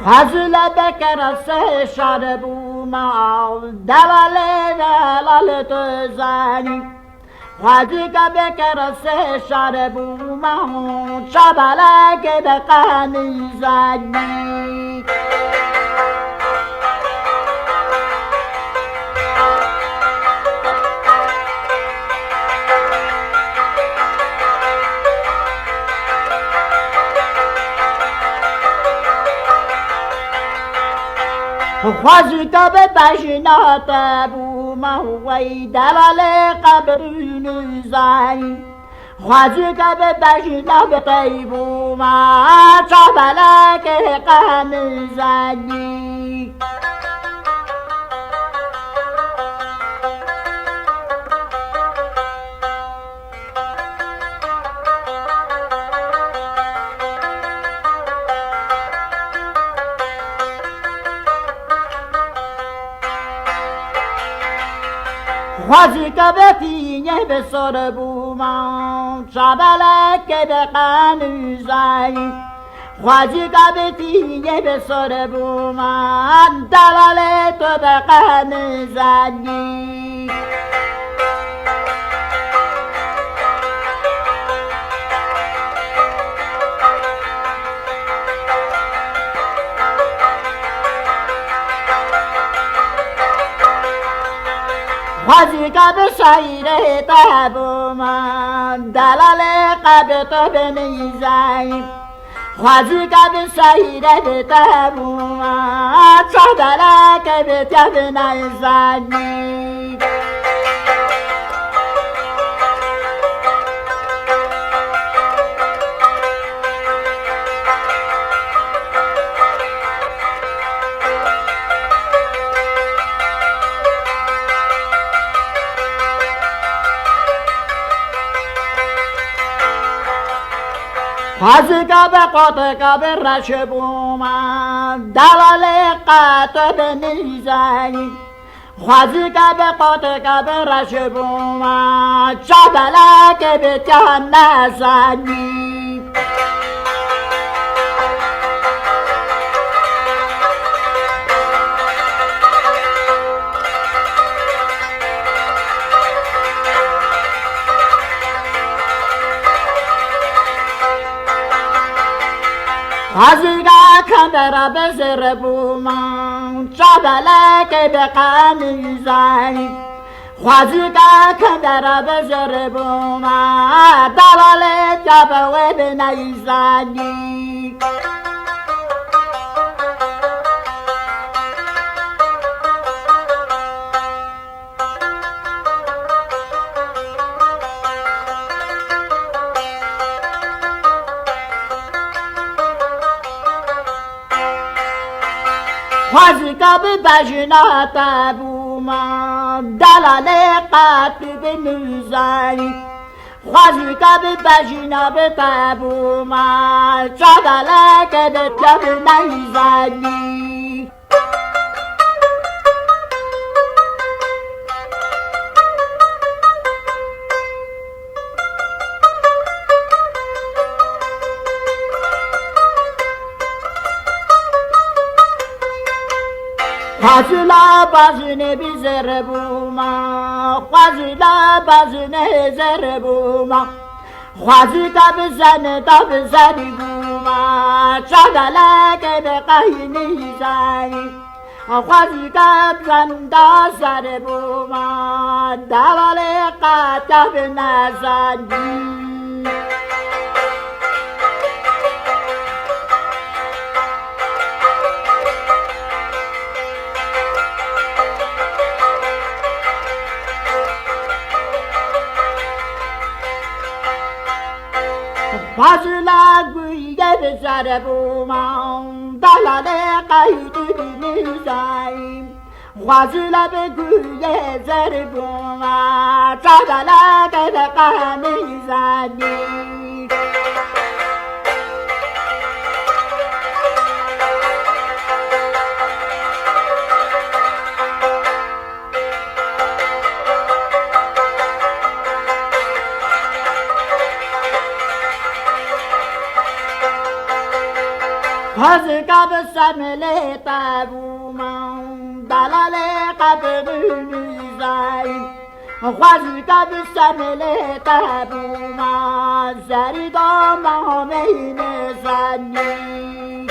فضل بکر سه شربو ما دول دلال تو زنی فضل بکر سه شربو ما شبلک بقنی زنی خوازی که به بشنات بوما وی دلال قبرین زنی خوازی که به بشنات بوما چابلک قم زنی خوازی که به فینه به سر بوما شبلک به قنی زنی خوازی که به فینه به سر بوما دلال تو به قنی زنی خوازی که به شیر تبوما دلال قبر تو بنیزنی خوازی که به شیر تبوما چادلک به تب نیزنی خوازی که به قطع که به رش بوما دلال قطع بنیزنی خوازی که به قطع که به رش بوما چابلک به تن نزنی خوازی که کندر به زر بوما چابلک به قنی زنی خوازی که کندر به زر بوما دلال جبه به نیزنی خوازی که به بجنات بوما دلال قطع بنیزنی خوازی که به بجنات بوما چادلک به تب نیزنی خوازیلا بازنه بی زر بوما خوازیلا بازنه زر بوما خوازی که بزنه تا بزنی بوما چادلک به قهینی زنی خوازی که بزن تا سر بوما دلال قطع به نزنی فضل گویه به سر بوما دلال قیدی بنیزنی فضل به گویه سر بوما چادلک به قنی زنی Hazıka besamele tabumam dalale kabını zayn Hazıka besamele tabumam zerida mahmeyne zanni